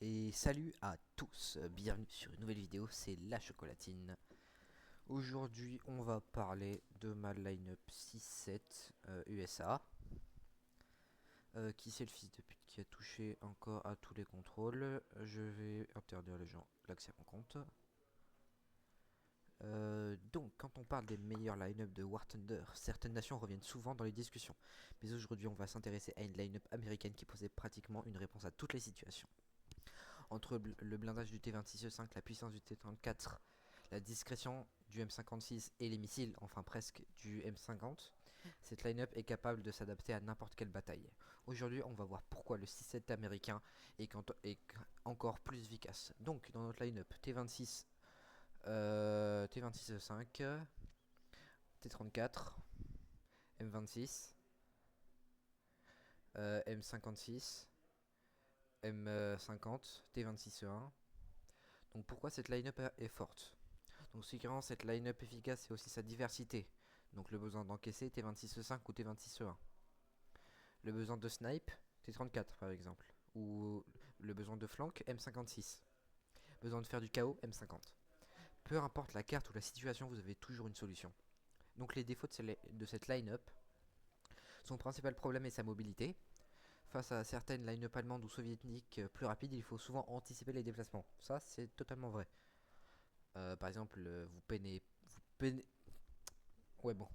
Et salut à tous, bienvenue sur une nouvelle vidéo, c'est La Chocolatine. Aujourd'hui on va parler de ma line-up 6-7 USA, qui c'est le fils de pute qui a touché encore à tous les contrôles. Je vais interdire les gens l'accès à mon compte. Donc quand on parle des meilleurs line-up de War Thunder, certaines nations reviennent souvent dans les discussions. Mais aujourd'hui on va s'intéresser à une line-up américaine qui posait pratiquement une réponse à toutes les situations. Entre le blindage du T-26E5, la puissance du T-34, la discrétion du M56 et les missiles, enfin presque, du M50, cette line-up est capable de s'adapter à n'importe quelle bataille. Aujourd'hui, on va voir pourquoi le 6-7 américain est encore plus efficace. Donc, dans notre line-up, T-26, T-26E5, T-34, M26, M56, M50, T-26E1. Donc pourquoi cette line-up est forte? Donc ce qui rend cette line-up efficace, c'est aussi sa diversité. Donc le besoin d'encaisser T26E5 ou T26E1. Le besoin de snipe T34 par exemple. Ou le besoin de flank M56. Besoin de faire du KO M50. Peu importe la carte ou la situation, vous avez toujours une solution. Donc les défauts de cette line-up, son principal problème est sa mobilité. Face à certaines line-up allemandes ou soviétiques plus rapides, il faut souvent anticiper les déplacements. Ça, c'est totalement vrai. Par exemple, vous peinez. Ouais, bon.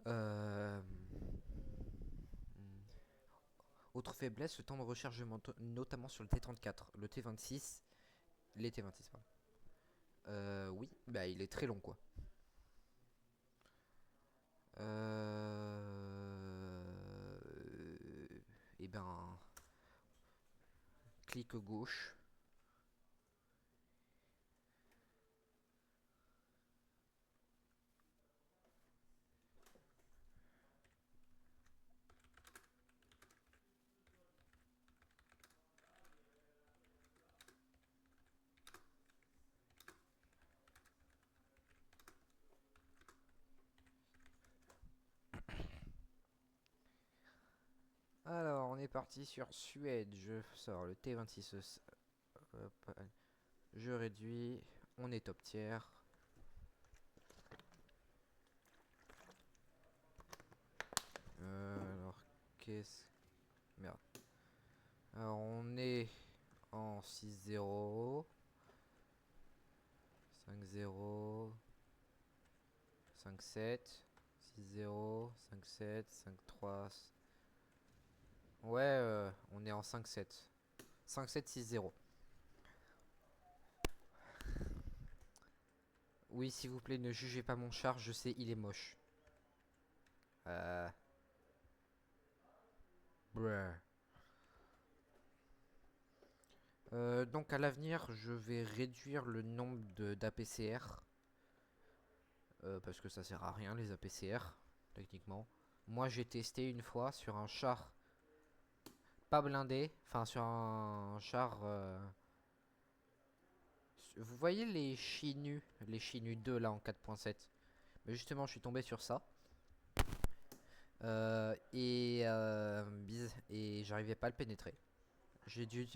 Euh, Autre faiblesse, le temps de rechargement, notamment sur le T34, le T26, les T26, pardon. Oui, bah il est très long quoi. Et ben, clic gauche. Alors, on est parti sur Suède. Je sors le T26. Hop, je réduis. On est top tier. Alors, qu'est-ce. Merde. Alors, on est en 6-0. 5-0. 5-7. 6-0. 5-7. 5-3. Ouais, on est en 5-7. 5-7, 6-0. Oui, s'il vous plaît, ne jugez pas mon char, je sais, il est moche. Euh... Bruh. Donc à l'avenir, je vais réduire le nombre d'APCR. Parce que ça sert à rien, les APCR, techniquement. Moi, j'ai testé une fois sur un char pas blindé. Enfin, sur un char... Vous voyez les Chinu? Les Chinu 2, là, en 4.7. Mais justement, je suis tombé sur ça. Et j'arrivais pas à le pénétrer. J'ai dû...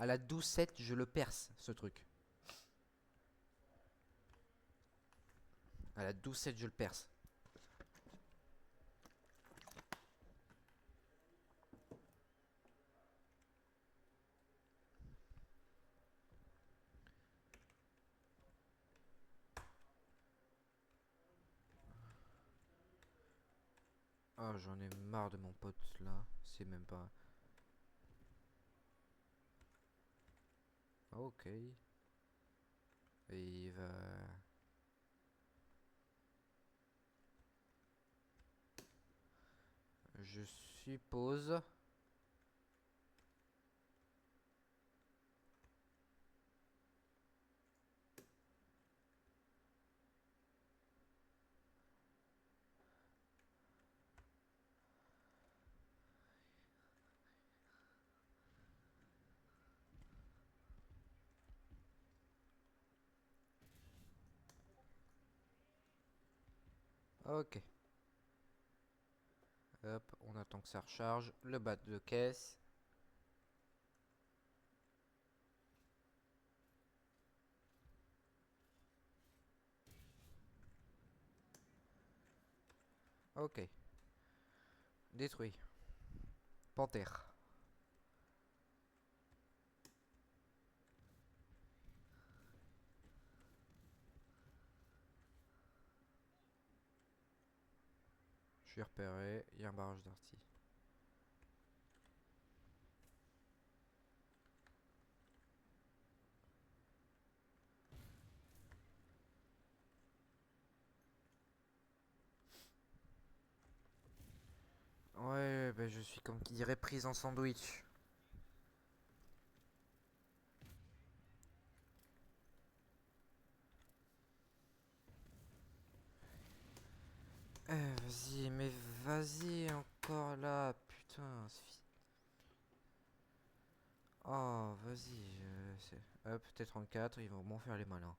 À la 12-7, je le perce, ce truc. À la 12-7, je le perce. Ah, j'en ai marre de mon pote, là. C'est même pas... Ok. Et il va... Je suppose... Ok. Hop, on attend que ça recharge. Le bas de caisse. Ok. Détruit. Panthère. Je suis repéré. Il y a un barrage d'arty. Ouais, bah je suis comme qui dirait prise en sandwich. Vas-y, mais vas-y encore là, putain. Oh, vas-y. Hop, T34, ils vont m'en faire les malins.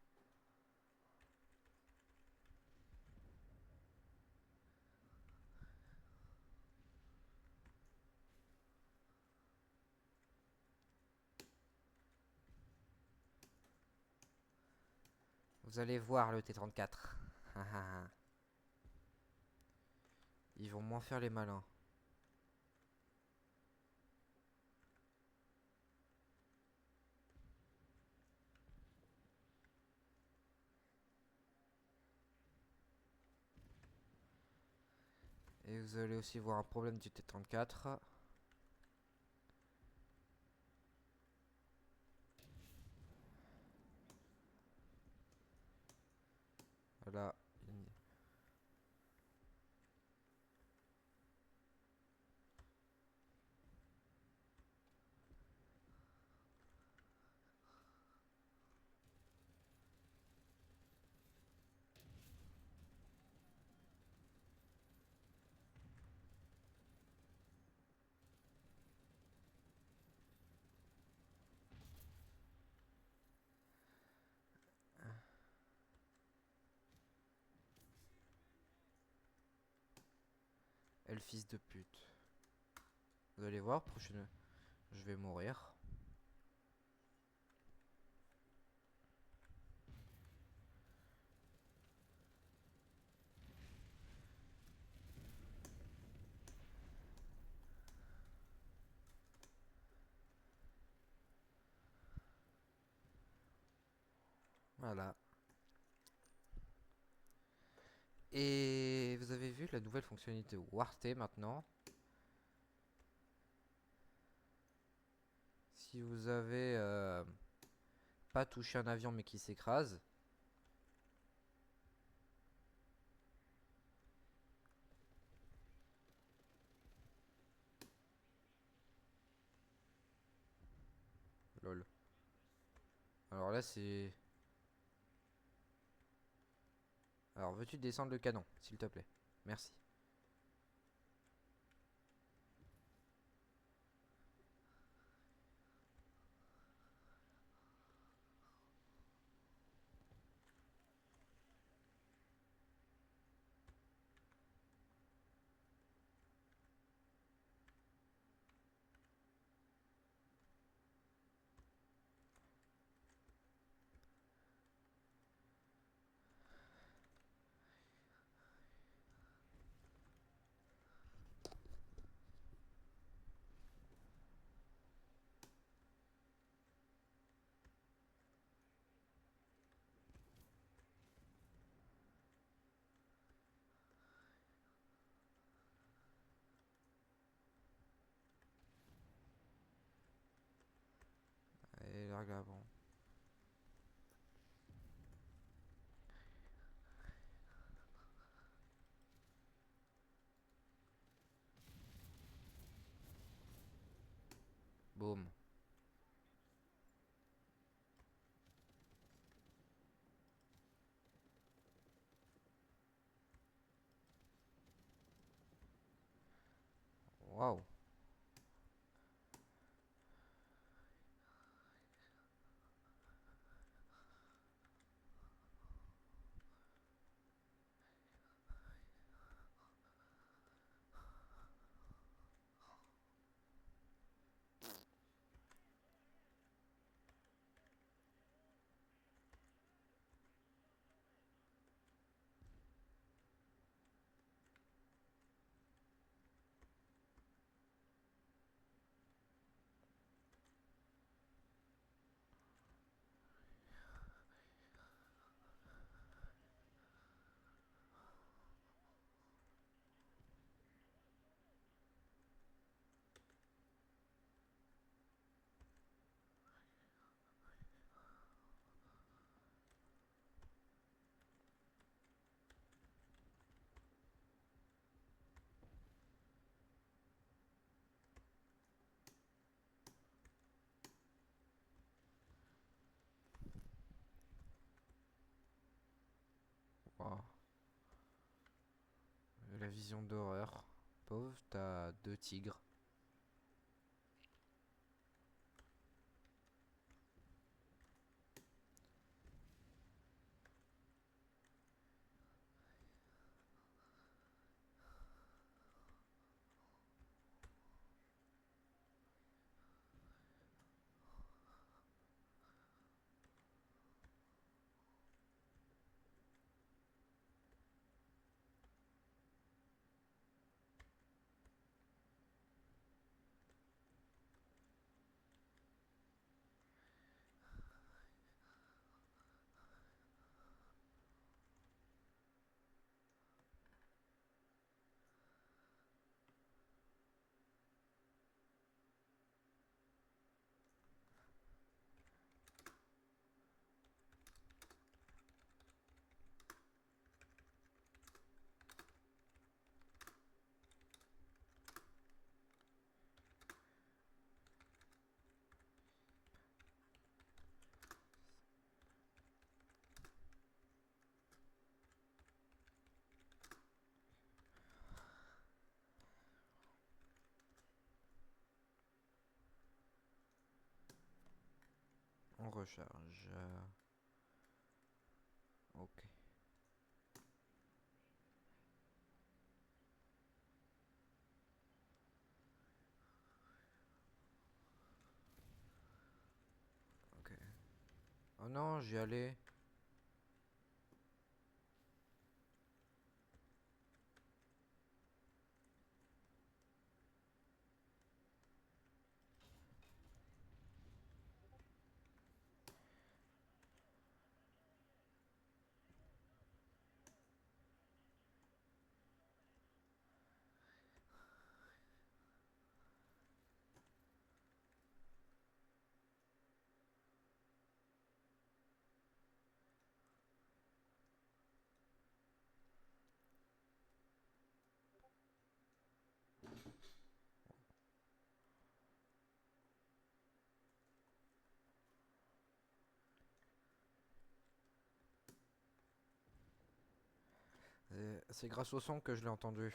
Vous allez voir le T34. Ils vont m'en faire les malins. Et vous allez aussi voir un problème du T34. Voilà. Elle fils de pute. Vous allez voir, prochaine. Je vais mourir. Voilà. Et vous avez vu la nouvelle fonctionnalité Warte maintenant. Si vous avez pas touché un avion mais qui s'écrase, lol. Alors là c'est... Alors veux-tu descendre le canon, s'il te plaît? Merci. Et là, regarde, bon. Boum. Waouh. Prévision d'horreur. Pauvre, t'as 2 tigres. On recharge. Ok. Ok. Oh non, j'y allais. C'est grâce au son que je l'ai entendu.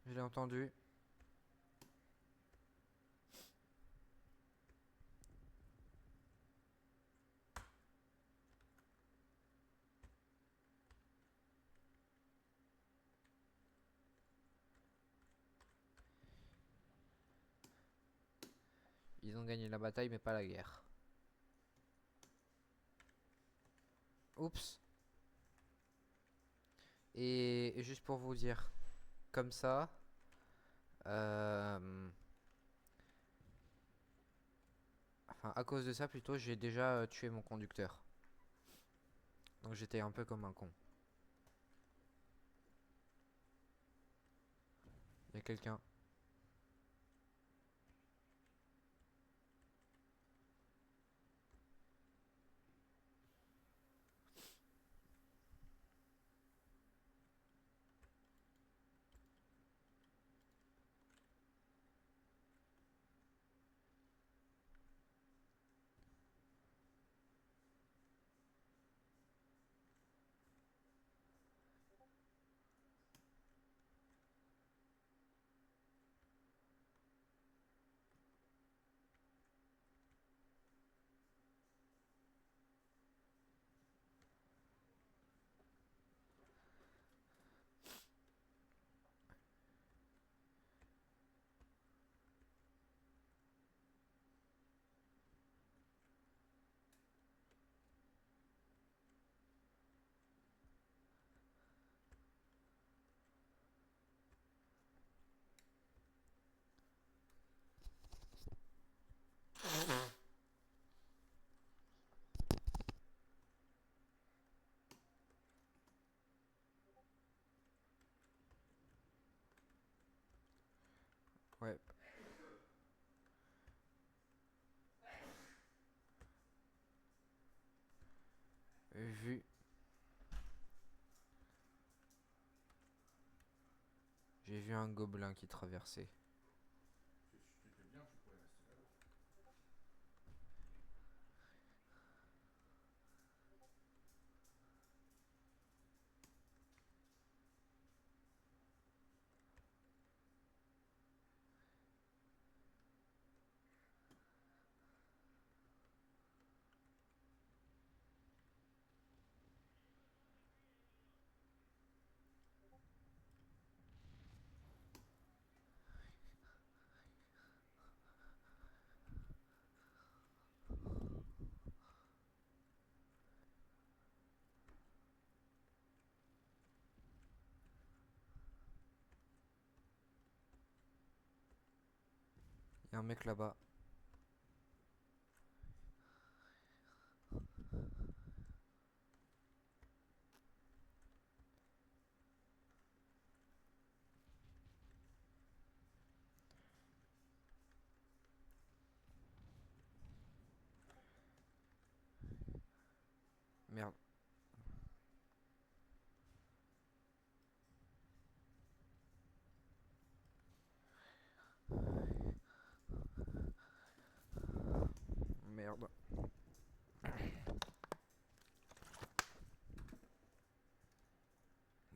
Je l'ai entendu. Ils ont gagné la bataille mais pas la guerre. Oups. Et juste pour vous dire, comme ça, enfin à cause de ça plutôt, j'ai déjà tué mon conducteur. Donc j'étais un peu comme un con. Il y a quelqu'un. Ouais. Vu. J'ai vu un gobelin qui traversait. Tu fais bien, tu pourrais rester là-bas. Y a un mec là-bas. Merde. Merde.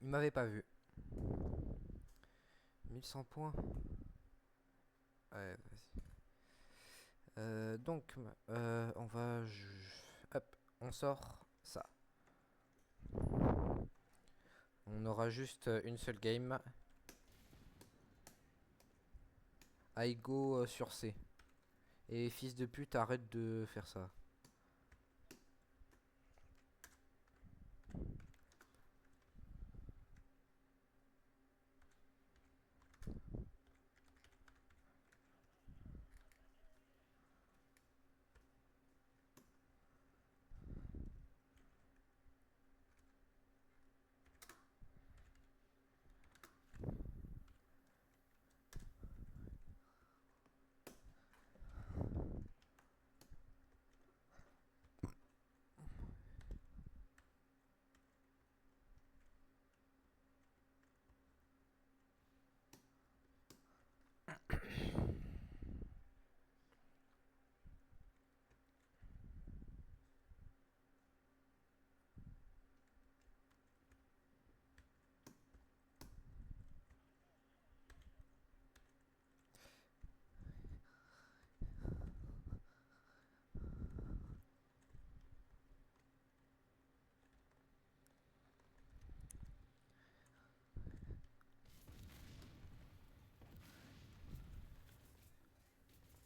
Il m'avait pas vu. 1100 points. Ouais, vas-y. Donc, on va... Hop, on sort ça. On aura juste une seule game. I go sur C. Et fils de pute, arrête de faire ça.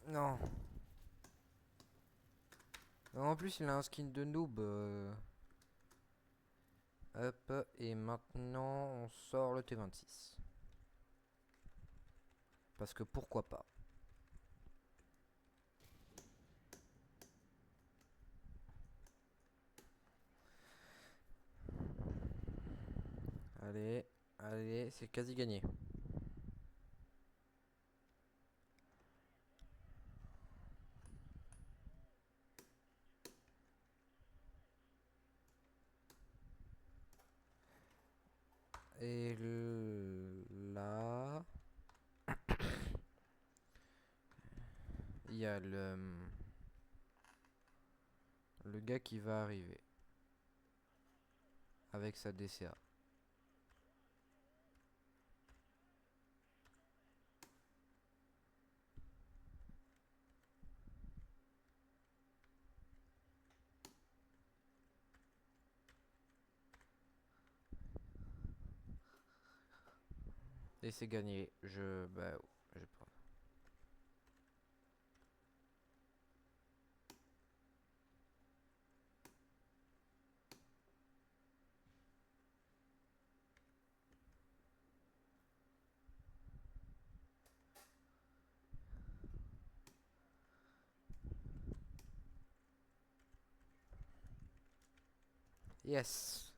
Non. En plus, il a un skin de noob. Hop, et maintenant, on sort le T26. Parce que pourquoi pas. Allez, allez, c'est quasi gagné. Et là, il y a le gars qui va arriver avec sa DCA. Et c'est gagné. Bah, je prends. Yes.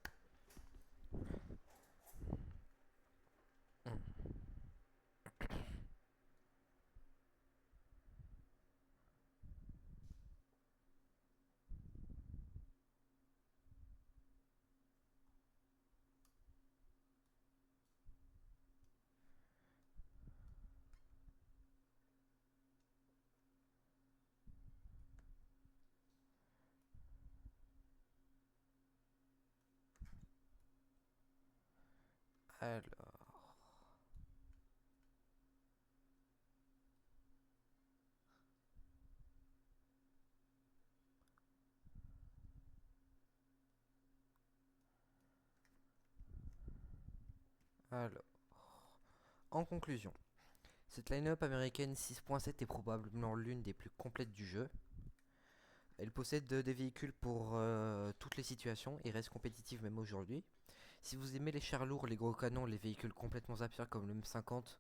Alors, alors, en conclusion, cette line-up américaine 6.7 est probablement l'une des plus complètes du jeu. Elle possède des véhicules pour toutes les situations et reste compétitive même aujourd'hui. Si vous aimez les chars lourds, les gros canons, les véhicules complètement zapiens comme le M50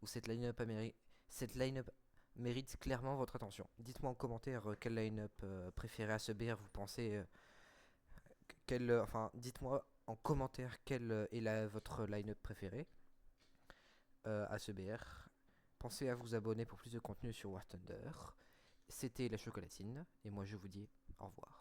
ou cette line-up mérite clairement votre attention. Dites-moi en commentaire quelle line-up préférée à ce BR vous pensez. Dites-moi en commentaire quelle est votre line-up préférée à ce BR. Pensez à vous abonner pour plus de contenu sur War Thunder. C'était la chocolatine et moi je vous dis au revoir.